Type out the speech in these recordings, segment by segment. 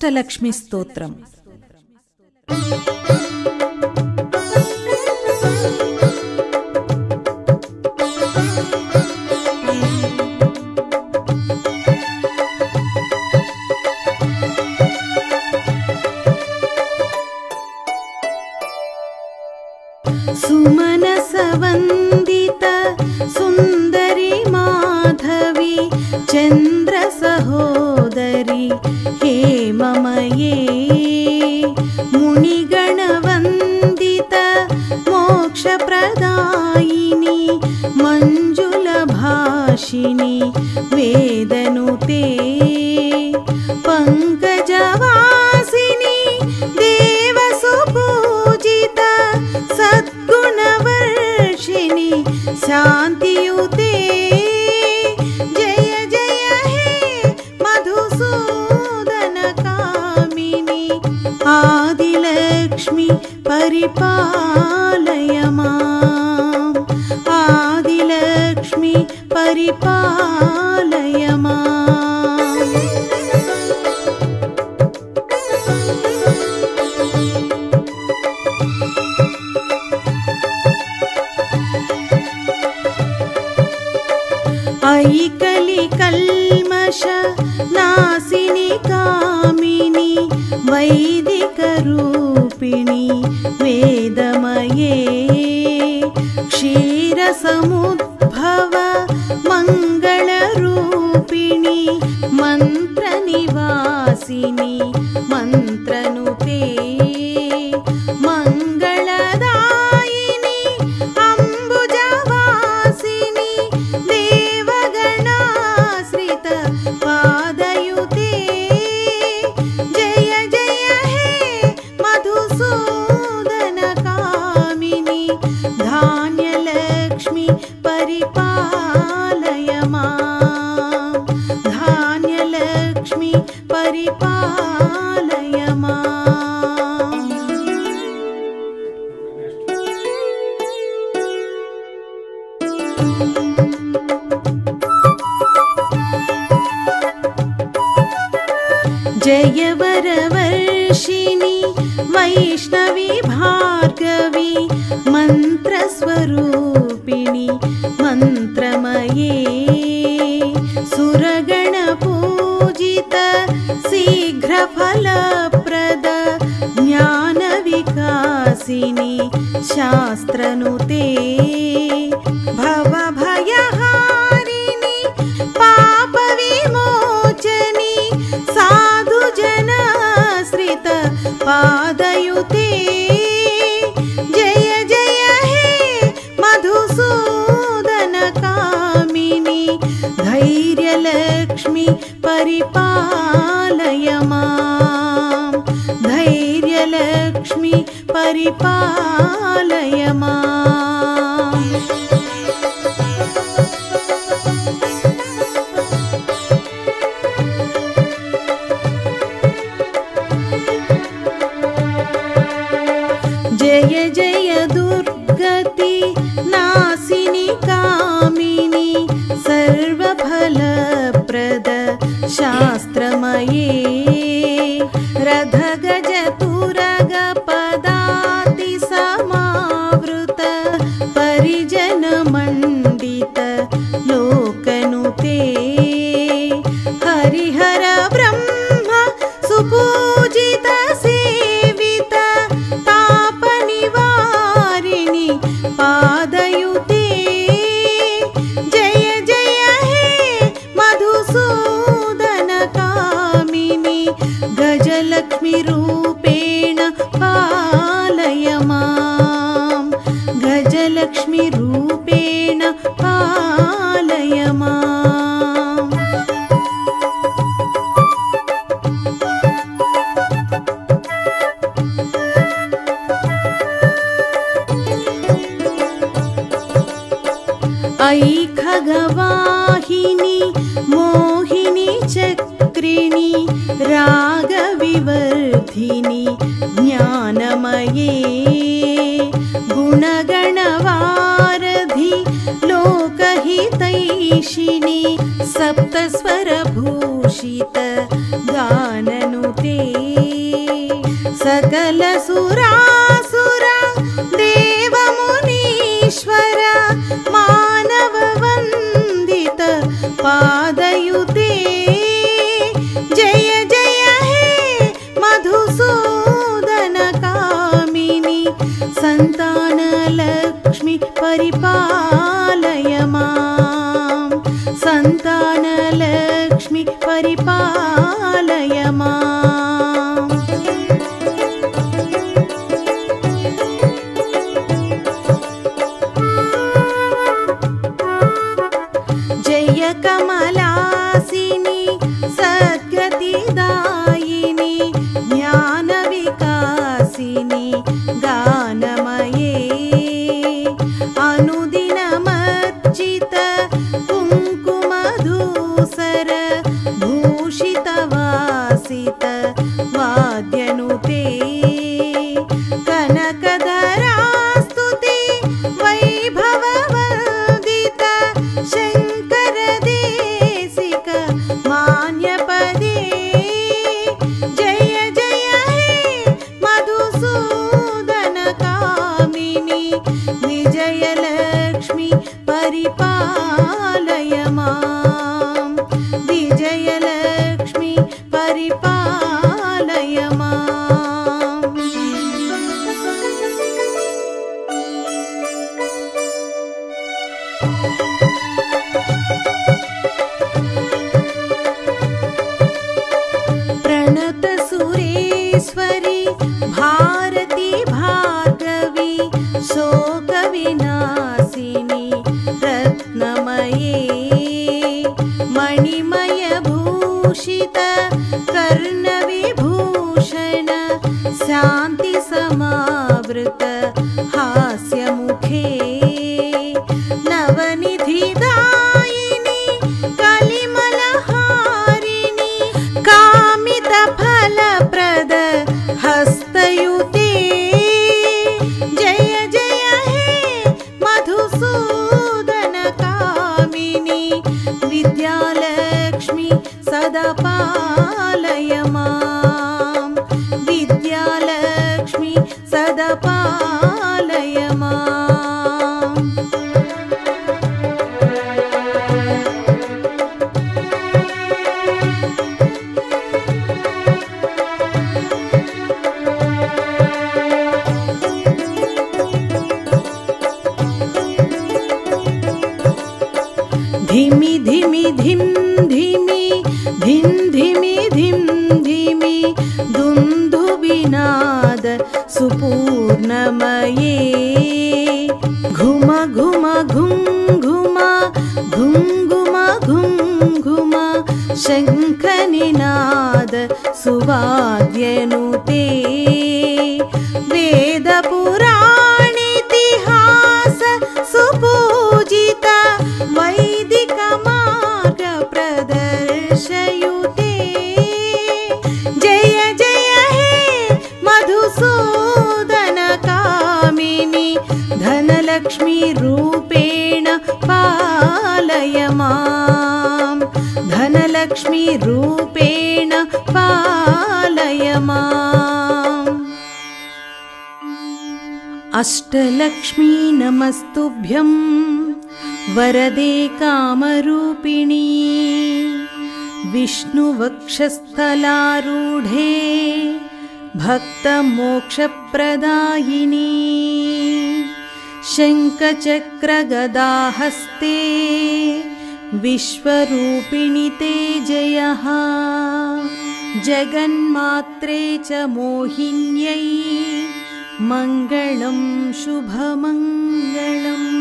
అష్టలక్ష్మి స్తోత్రం. సుమనసవందిత సుందరి మాధవి చంద్ర సహోదరి హేమమయే మునిగణవందిత మోక్షప్రదాయిని మంజుల భాషిని వేదనుతే పంకజవాసిని దేవసుపూజిత సద్గుణవర్షిణి శాంతియుతే జయ జయ హే మధుసూదన కామిని ఆదిలక్ష్మి పరిపాలయ మాం ఆదిలక్ష్మి పరిపాలయ మాం. ఐకలి కల్మష నాశిని కామిని వైదిక రూపిణి వేదమయే క్షీర సముద్భవ మంగళ రూపిణి మంత్ర నివాసిని మంత్రనుతే మంగళదాయిని అంబుజవాసిని దేవగణాశ్రిత పాదయుతే జయ జయ హే మధుసూదన కామిని ధాన్యలక్ష్మి పరిపాలయ మాం ధాన్యలక్ష్మి పరిపాలయ మాం. జయవరవర్షిణి వైష్ణవి భార్గవి మంత్రస్వరూపిణి మంత్రమయే సురగణ పూజిత శీఘ్రఫలప్రద జ్ఞాన వికాసిని శాస్త్రనుతే భవభయహారిణి పాప విమోచని సాధుజనాశ్రిత పాదయుతే జయ జయ హే మధుసూదన కామిని ధైర్యలక్ష్మి పరిపాలయ మాం ధైర్యలక్ష్మి పరిపాలయ మాం. జయ జయ దుర్గతి నాశిని కామిని సర్వఫలప్రద శాస్త్రమయే రథగజ తురగ పదాతి సమావృత పరిజన మండిత లోకనుతే హరిహర బ్రహ్మ సుపూజిత సేవిత తాప నివారిణి పాదయుతే జయ జయ హే మధుసూదన కామిని గజలక్ష్మి రూపేణ పాలయ మాం గజలక్ష్మి రూపేణ పాలయ మాం. ఐఖగవాహిని మోహిని చక్రిణి రాగవివర్ధిని జ్ఞానమయే గుణగణవారధి लोकहितैषिणी सप्तस्वरभूषित गाननुते सन्तानलक्ष्मि परिपालय मां सन्तानलक्ष्मि परिपालय मां जय कमलासिनी सद्गतिदायिनी ज्ञानविकासिनी गानमये अनुदिनमर्चित कुङ्कुमधूसर भूषितवासित वाद्यनुते कनकधरास्तुति वैभववन्दित शङ्करदेशिक मान्यपदे जय जय हे मधुसूदनकामिनी विजयलक्ष्मी परिपालय मां विजयलक्ष्मी परिपालय मां प्रणत सुरेश्वरी भारती भार्गवी शोकविनाशिनी रत्नमये मणिमयभूषित कर्णविभूषण शान्तिसमावृत हास्यमुखे नवनिधिदायिनी कलिमलहारिणी कामितफलप्रद हस्तयुते जय जय हे मधुसूदनकामिनी विद्यालक्ष्मी सदा पालय मां विद्यालक्ष्मी सदा पालय मां धिमि धिमि धिम धिमि धिम धिमि धिम धिमि दुन्दुभिनाद सुपूर्णमये घुम घुम घुम घुम घुम घुम घुम घुम शङ्खनिनाद सुवाद्यनुते वेदपुराणेतिहास सुपूजित वैदिक मार्ग प्रदर्शयुते जय जय हे मधुसूदनकामिनी धनलक्ष्मी रूपेण पालय मां धनलक्ष्मी रूपेण पालय माम् अष्टलक्ष्मी नमस्तुभ्यं वरदे कामरूपिणी विष्णुवक्षस्थलारूढे भक्तमोक्षप्रदायिनी शङ्खचक्रगदाहस्ते विश्वरूपिणि ते जयः जगन्मात्रे च मोहिन्यै मङ्गलं शुभमङ्गलम्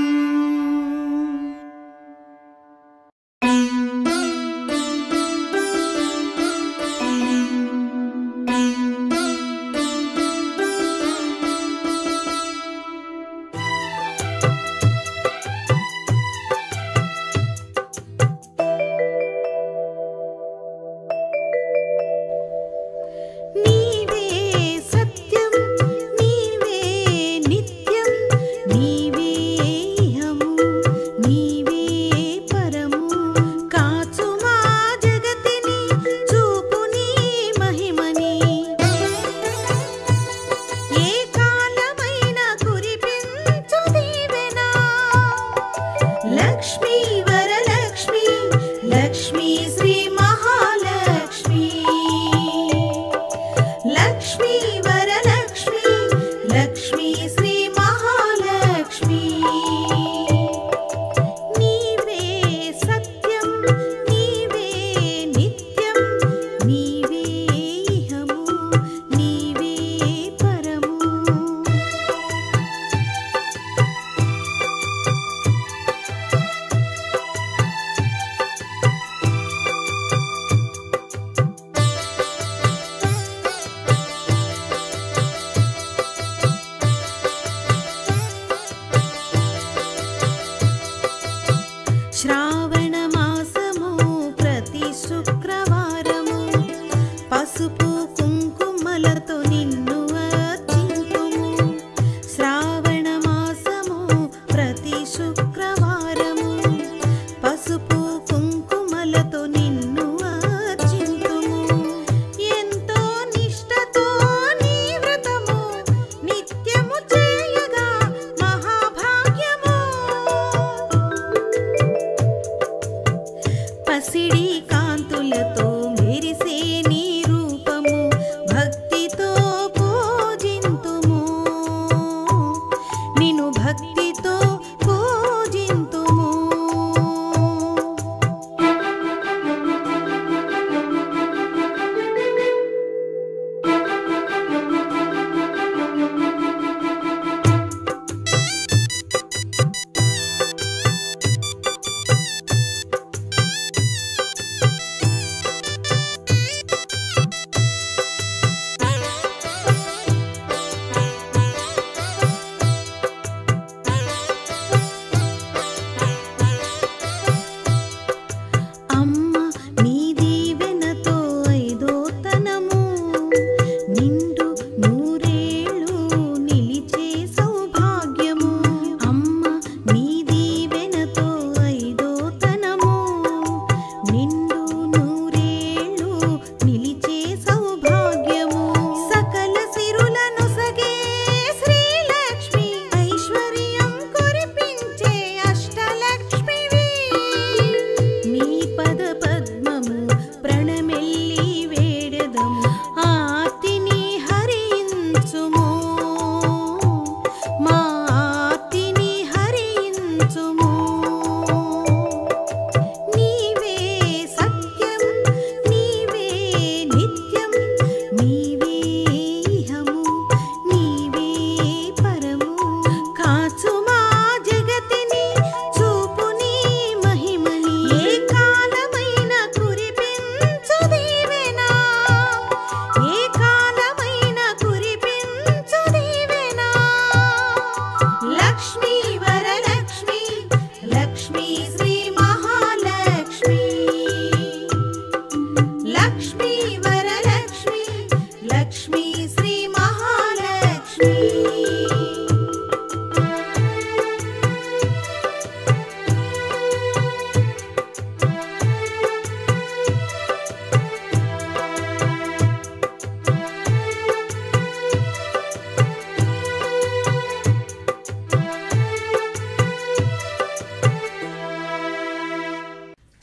नीवे భక్తితో పూజింతుము.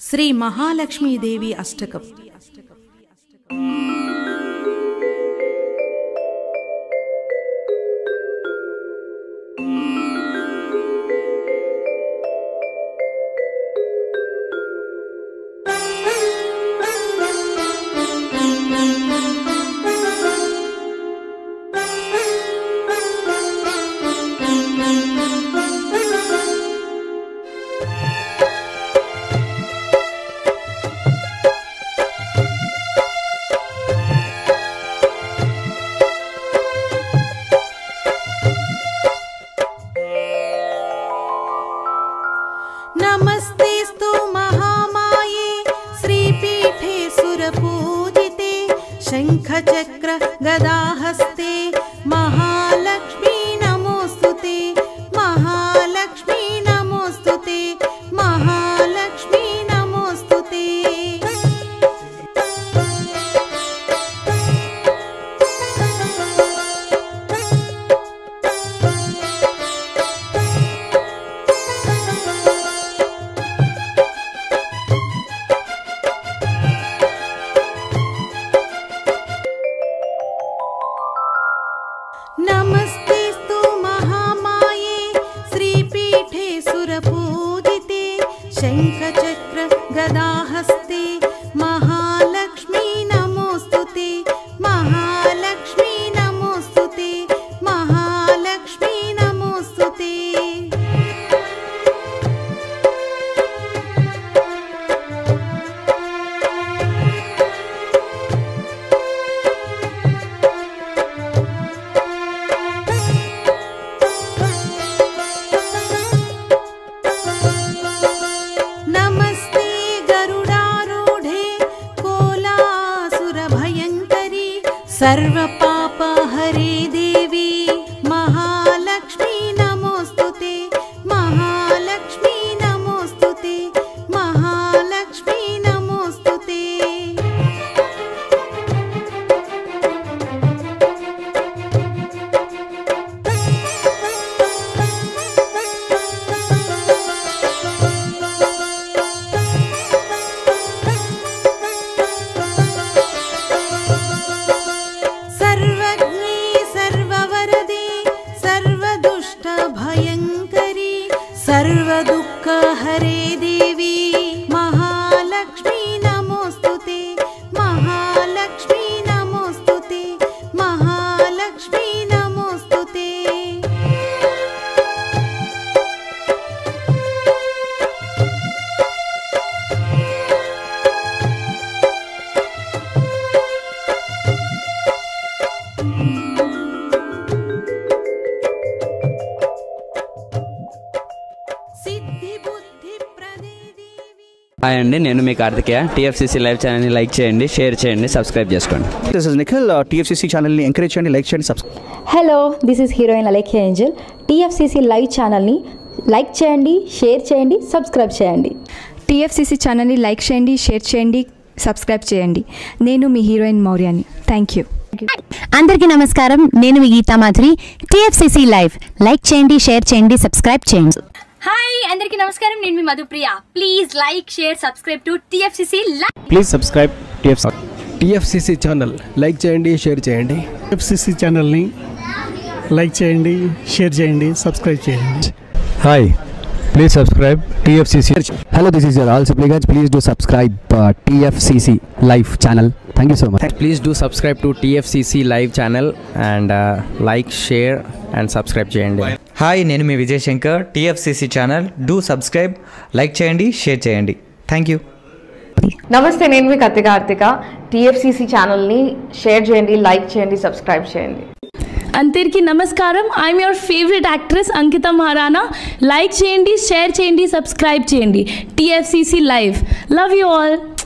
శ్రీ మహాలక్ష్మీదేవి అష్టకం. नमस्तेस्तु महामाये श्रीपीठे सुरपूजिते शंखचक्र गदाहस्ते महालक्ष्मी नमोस्तुते महालक्ष्मी नमोस्तुते महालक्ष्मी नमोस्तुते. नमस्तेस्तु महामाये श्रीपीठे सुरपूजिते शंखचक्र गदाहस्ते महालक्ष्मी नमोस्तुते महालक्ष्मी नमोस्तुते महालक्ष्मी नमोस्तुते. सर्वपापहरे देवी महालक्ष्मी नमोस्तुते महालक्ष्मी नमोस्तुते महालक्ष्मी नमोस्तुते. दुःखहरे देवी महालक्ष्मी नमोस्तुते महालक्ष्मी नमोस्तुते महालक्ष्मी नमोस्तुते హాయ్ అండి, నేను మీ కార్తికేయ. టీఎఫ్సీసీ లైవ్ ఛానల్ని లైక్ చేయండి, షేర్ చేయండి, సబ్స్క్రైబ్ చేసుకోండి. This is Nikhil. టీఎఫ్సీసీ ఛానల్ని ఎంకరేజ్ చేయండి, లైక్ చేయండి, subscribe. Hello, this is heroine Alekhya Angel. TFCC live ఛానల్ని లైక్ చేయండి, షేర్ చేయండి, సబ్స్క్రైబ్ చేయండి. టీఎఫ్సీసీ ఛానల్ని లైక్ చేయండి, షేర్ చేయండి, సబ్స్క్రైబ్ చేయండి. నేను మీ హీరోయిన్ మౌర్యాని. Thank you. అందరికీ నమస్కారం, నేను మీ Geetha Madhuri. TFCC live like చేయండి, షేర్ చేయండి, సబ్స్క్రైబ్ చేయండి. హాయ్ అందరికీ నమస్కారం, నేను మీ Madhupriya. Please like share subscribe to TFCC live. Please subscribe TFCC channel like చేయండి, షేర్ చేయండి. టీఎఫ్సీసీ ఛానల్ని లైక్ చేయండి, షేర్ చేయండి, సబ్స్క్రైబ్ చేయండి. Hi, please subscribe TFCC. Hello, this is your all supplicants. Please do subscribe TFCC live channel. Thank you so much. Please do subscribe to TFCC live channel and like share and subscribe చేయండి. Hi, నేను మీ Vijay Shankar. TFCC channel do subscribe, like చేయండి, share చేయండి. Thank you. నమస్తే, నేను మీ Karthika. TFCC ఛానల్ని share చేయండి, లైక్ చేయండి, సబ్స్క్రైబ్ చేయండి. అందరికీ నమస్కారం, I'm your favourite actress Ankita Maharana. Like చేయండి, షేర్ చేయండి, సబ్స్క్రైబ్ చేయండి. TFCC live. Love you all.